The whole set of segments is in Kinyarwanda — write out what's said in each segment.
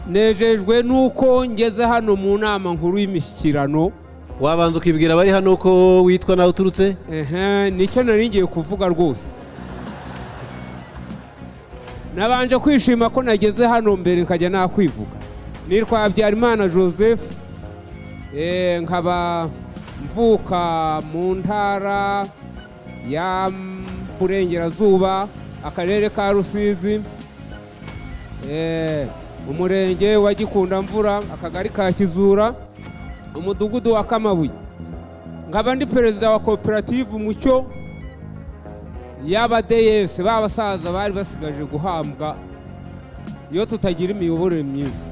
nejejwe nuko ngeze hano mu nama nkuru y'imishyikirano. Wabanza ukibwira bari hano uko witwa naho uturutse? Nicyo nari ngiye kuvuga rwose. Nabanje kwishima ko nageze hano mbere nkajya nakwivuga. Nitwa Habyarimana Joseph, nkaba mvuka mu ntara ya Burengerazuba, akarere ka Rusizi, umurenge wa Gikundamvura, akagari ka Kizura, umudugudu wa Kamabuye. Nkaba ndi perezida wa koperative Umucyo y'abaDS, babasaza bari basigaje guhambwa iyo tutagira imiyoborere myiza.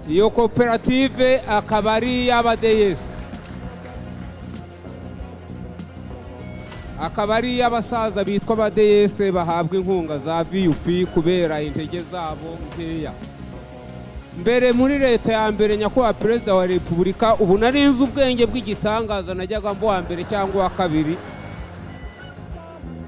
Iyo koperative akaba ari y'abaDS, akaba ari y'abasaza bitwa abaDS bahabwa inkunga za VUP kubera intege zabo nkeya. Mbere muri leta ya mbere nyakubahwa perezida wa Repubulika, ubu narinze ubwenge bw'igitangaza, najyaga mbo wa mbere cyangwa wa kabiri,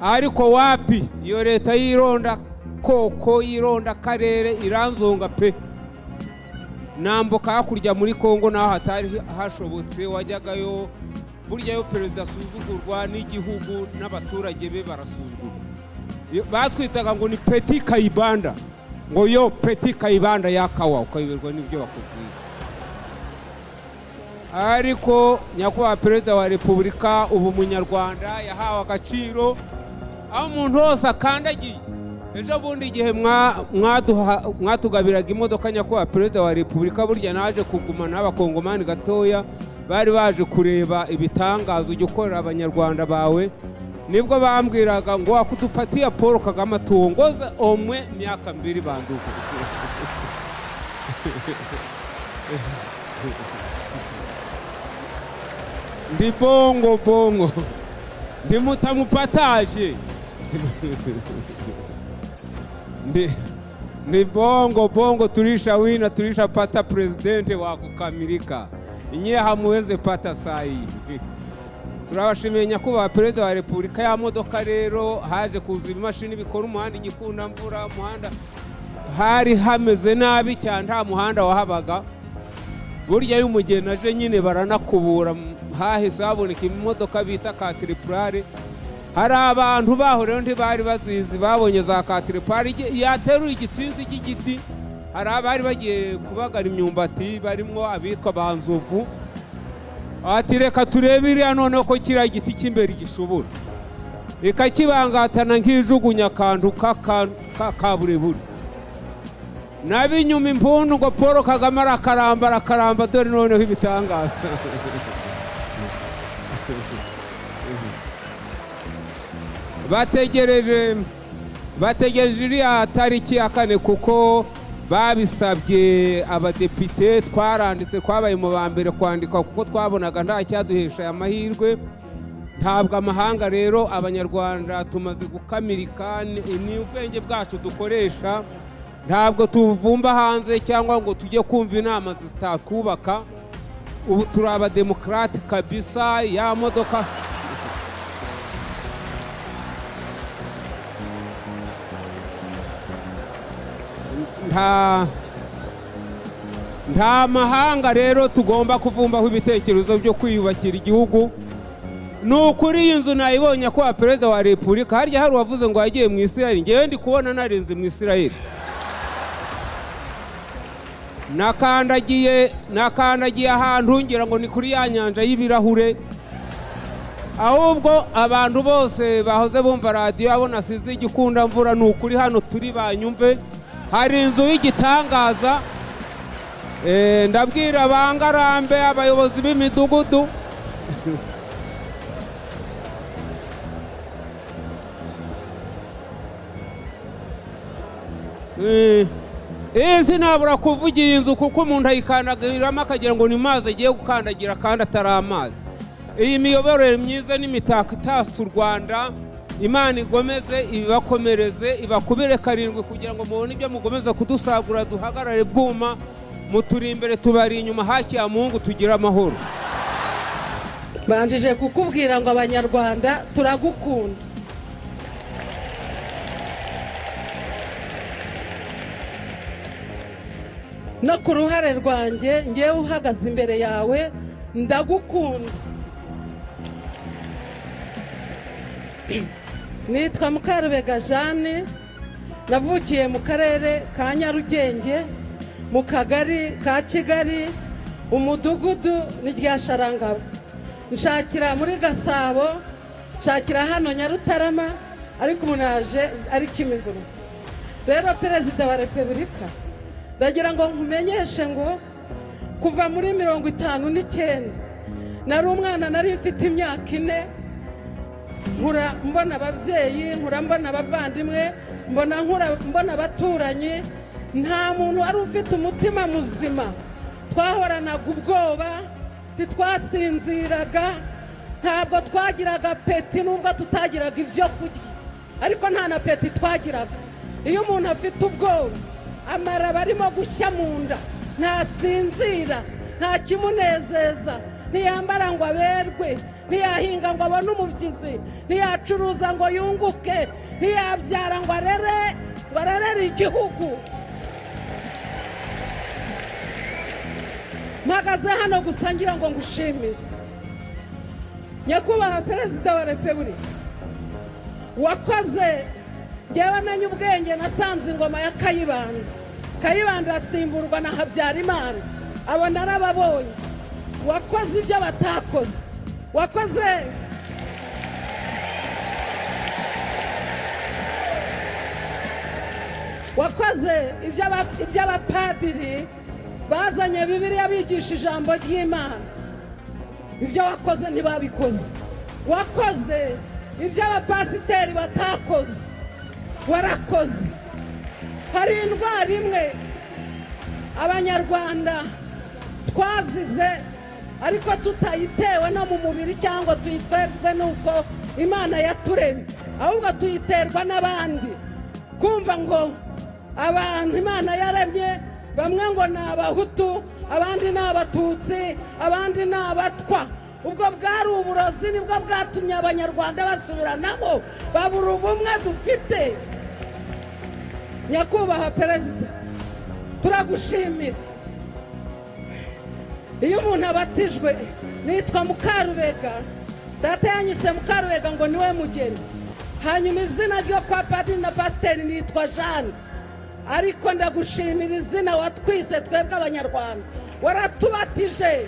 ariko wapi, iyo leta yironda koko, yironda karere, iranzonga pe. Nambuka hakurya muri Kongo naho hatari hashobotse, wajyagayo burya yo perezida asuzugurwa n'igihugu n'abaturage be barasuzugurwa. Batwitaga ngo ni Petit Kayibanda, ngo yo Petit Kayibanda yakawa, ukayoberwa n'ibyo bakubwira. Ariko nyakubahwa perezida wa Repubulika, ubu munyarwanda yahawe agaciro aho umuntu wose akandagiye. Ejo bundi igihe mwatugabiraga imodoka nyakubahwa perezida wa Repubulika, burya naje kuguma n'abakongomani gatoya bari baje kureba ibitangazo ujya ukorera abanyarwanda bawe, nibwo bambwiraga ngo wakudupatiya Paul Kagame tuongoza omwe myaka 2 banduka. Ndi bongo ndi mutamupataje, ndi bongo tulisha wina, tulisha pata presidente wa kukamilika, inye hamuweze pata sayi. Turabashimiye nyakubahwa perezida wa Repubulika. Ya modoka rero haje kuza imashini bikora umuhanda Igikundamvura, umuhanda hari hameze nabi cyane, nta muhanda wahabaga. Burya y'umugeni aje nyine baranakubura, hahise haboneka imodoka bita Caterpillar. Hari abantu baho rero ntibari bazizi, babonye za Caterpillar yateruye igitsinzi cy'igiti. Hari abari bagiye kubagara imyumbati, barimo abitwa Banzovu, ati reka turebe iriya noneho ko kiriya giti cy'imbere gishobora, reka kibangatana nk'ijugunya akantu k'akaburebure. Nabinyuma impundu ngo Paul Kagame arakaramba, dore noneho ibitangaza. bategereje iriya tariki ya 4 kuko babisabye abadepite. Twaranditse, twabaye mu bambere kwandika kuko twabonaga nta cyaduhesha aya mahirwe. Ntabwo amahanga rero, abanyarwanda tumaze gukamirika, ni ubwenge bwacu dukoresha, ntabwo tuvumba hanze cyangwa ngo tujye kumva inama zitatwubaka. Ubu turi abademokrate kabisa. Ya modoka nta mahanga rero tugomba kuvumbaho ibitekerezo byo kwiyubakira igihugu. Nukuri iyi nzu nayibonye ko perezida wa Repubulika, harya hari uwavuze ngo yagiye mu Isirayeli, ngewe ndi kubona narinze mu Isirayeli. Nakandagiye ahantu ngira ngo ni kuri ya nyanja y'ibirahure. Ahubwo abantu bose bahoze bumva radio abo nasize Igikundamvura, nukuri hano turi banyumve, hari inzu y'igitangaza. Ndabwira bangarambe, abayobozi b'imidugudu, sinabura kuvuga iyi nzu kuko umuntu ayikandagiramo akagira ngo ni mazi agiye gukandagira kandi atari amazi. Iyi miyoborere myiza n'imitako itatse u Rwanda, Imana igomeze ibibakomereze, ibakubire 7 kugira ngo mubone ibyo mugomeza kudusagura, duhagarare bwuma, muturi imbere tubari inyuma, haki ya Mungu tugira amahoro. Banjije kukubwira ngo abanyarwanda turagukunda. no ku ruhare rwanjye ngewe uhagaze imbere yawe ndagukunda. Nitwa Mukarubega Jeanne, navukiye mu karere ka Nyarugenge mu kagari ka Kigali, umudugudu ni rya Sharangabo. Nshakira muri Gasabo, nshakira hano Nyarutarama, ariko umunaje ari Kimihurura. Rero Perezida wa Repubulika, ndagira ngo nkumenyeshe ngo kuva muri 59 nari umwana, nari mfite imyaka 4, nkura mbona ababyeyi, nkura mbona abavandimwe, mbona abaturanyi. Nta muntu wari ufite umutima muzima. Twahoranaga ubwoba, ntitwasinziraga, ntabwo twagiraga peti nubwo tutagiraga ibyo kurya, ariko nta na peti twagiraga. Iyo umuntu afite ubwoba, amara barimo gushya mu nda, ntasinzira, nta kimunezeza, ntiyambara ngo aberwe, ntiyahinga ngo abone umubyizi, ntiyacuruza ngo yunguke, ntiyabyara ngo arerere igihugu. Mpagaze hano gusa ngira ngo ngushimire Nyakubahwa Perezida wa Repubulika, wakoze. Ngewe menye ubwenge, nasanze ingoma ya Kayibanda asimburwa na Habyarimana, abo narababonye. Wakoze ibyo batakoze, wakoze ibyo abapadiri bazanye Bibiliya bigisha ijambo ry'Imana, ibyo wakoze ntibabikoze. Wakoze ibyo abapasiteri batakoze, warakoze. Hari indwara imwe Abanyarwanda twazize, ariko tutayitewe no mu mubiri cyangwa tuyitwerwe nuko Imana yaturemye, ahubwo tuyiterwa n'abandi. Kumva ngo abantu Imana yaremye, bamwe ngo ni Abahutu, abandi ni Abatutsi, abandi ni Abatwa. Ubwo bwari uburozi, nibwo bwatumye Abanyarwanda basubiranamo, babura ubumwe dufite. Nyakubahwa Perezida, turagushimira. Iyo umuntu abatijwe, nitwa Mukarubega, data yanyise Mukarubega ngo niwe mugeni. Hanyuma izina ryo kwa padiri na pasiteri nitwa Jeanne, ariko ndagushimira izina watwise twebwe Abanyarwanda, waratubatije.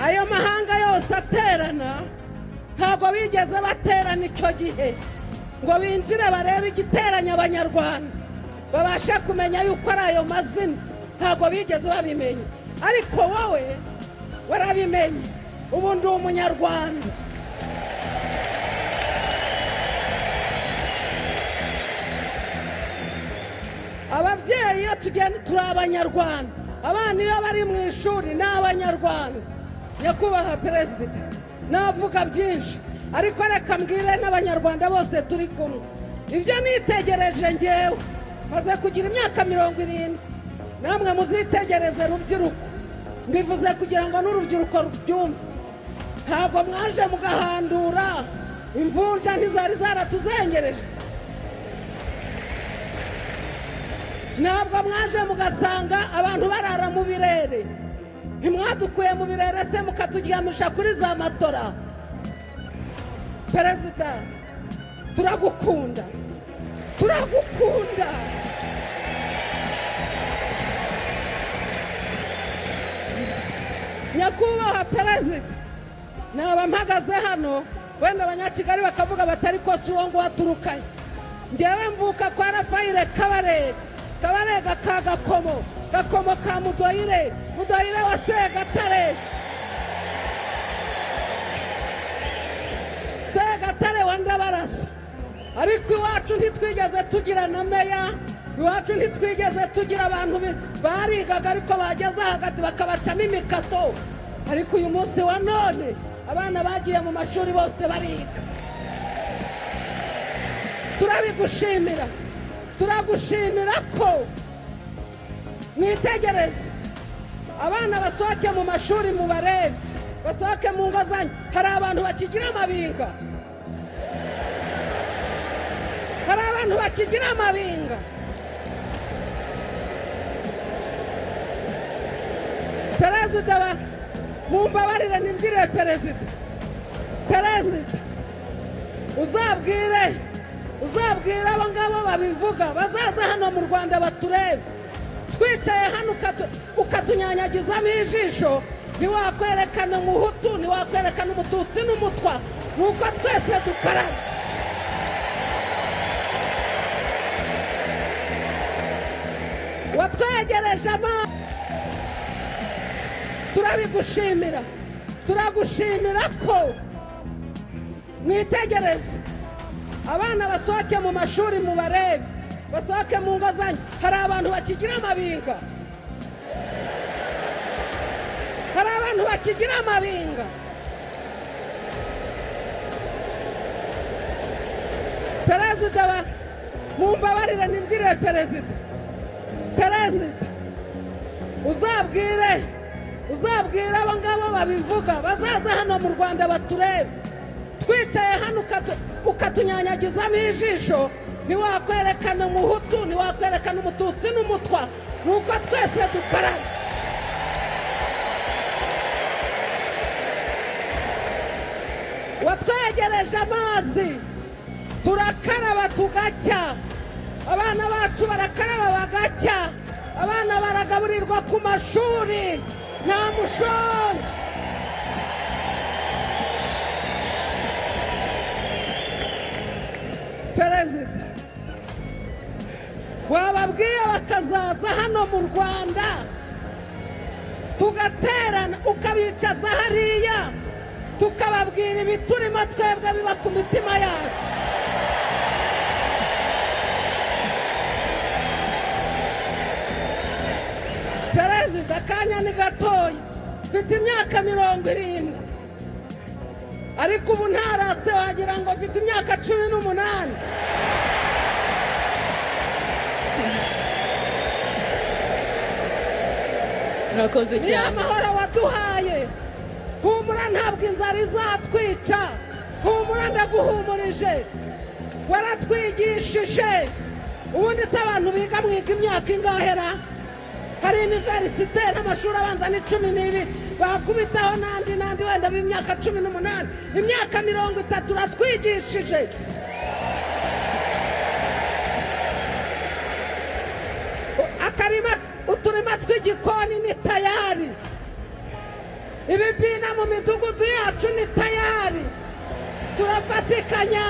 Ayo mahanga yose aterana, ntabwo bigeze baterana icyo gihe ngo binjire barebe igiteranya Abanyarwanda, babasha kumenya yuko ari ayo mazina. Ntabwo bigeze babimenya, ariko wowe warabimenye. Ubu ndi Umunyarwanda. Ababyeyi iyo tugenda turi Abanyarwanda, abana iyo bari mu ishuri ni Abanyarwanda. Nyakubahwa Perezida, navuga byinshi, ariko reka mbwire n'Abanyarwanda bose turi kumwe. Ibyo nitegereje ngewe maze kugira imyaka 70, namwe muzitegereze rubyiruko. Mbivuze kugira ngo n'urubyiruko rubyumve. Ntabwo mwaje mugahandura, imvunja ntizari zaratuzengereje. Ntabwo mwaje mugasanga abantu barara mu birere. Ntimwadukuye mu birere se mukaturyamisha kuri za matora. Perezida, turagukunda. Nyakubahwa Perezida, naba mpagaze hano, wenda Abanyakigali bakavuga batari ko si uwo ngo waturukaye. Ngewe mvuka kwa Rafaire Kabarega ka Gakomo ka Mudoyire wa Segatare wa Ndabarasa. Ariko iwacu ntitwigeze tugira na meya, iwacu ntitwigeze tugira abantu barigaga ariko bageze hagati bakabacamo imikato. Ariko uyu munsi wa none abana bagiye mu mashuri bose bariga. Turagushimira ko mwitegereze abana basohoke mu mashuri, mu barebe, basohoke mu ngo zanyu. Hari abantu bakigira amabinga, hari abantu bakigira amabinga. Perezida mumbabarire nimbwire perezida uzabwire abo ngabo babivuga bazaza hano mu Rwanda baturebe twicaye hano ukatunyanyagizamo ijisho. Ntiwakwerekana umuhutu, ntiwakwerekana umututsi n'umutwa, nuko twese dukaraba. Watwegereje amazi, turagushimira ko mwitegereze abana basohoke mu mashuri mu barebe, basohoke mu ngo zanyu. Hari abantu bakigira amabinga, Perezida mumbabarire nimbwire perezida uzabwire abo ngabo babivuga bazaza hano mu Rwanda baturebe twicaye hano ukatunyanyagizamo ijisho. Ntiwakwerekana umuhutu, ntiwakwerekana umututsi n'umutwa, nuko twese dukaraba. Watwegereje amazi, turakaraba tugacya. Abana bacu barakaraba bagacya. Abana baragaburirwa ku mashuri nta mushonji. Perezida wababwiye bakazaza hano mu Rwanda tugaterana ukabicaza hariya tukababwira ibiturimo twebwe biba ku mitima yacu. Perezida akanya ni gatoya, mfite imyaka 70 ariko ubu ntaratse wagira ngo mfite imyaka 18. Murakoze cyane. Ni amahoro waduhaye. Humura ntabwo inzara izatwica. Humura ndaguhumurije. Waratwigishije. Ubundi se abantu biga mwiga imyaka ingahera? Hari universite n'amashuri abanza ni 12 bakubitaho nandi wenda b'imyaka 18. Imyaka 30 uratwigishije. Akarima uturima tw'igikoni ni tayari. Ibibina mu midugudu yacu ni tayari. Turafatikanya.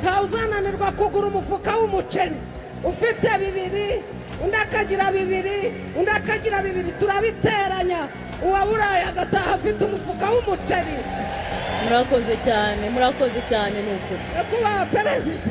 Ntawuzananirwa kugura umufuka w'umuceri ufite 2, undi akagira 2, undi akagira 2, turabiteranya. Uwaburaye agataha afite umufuka w'umuceri. Murakoze cyane n'ukuri. Kuba perezida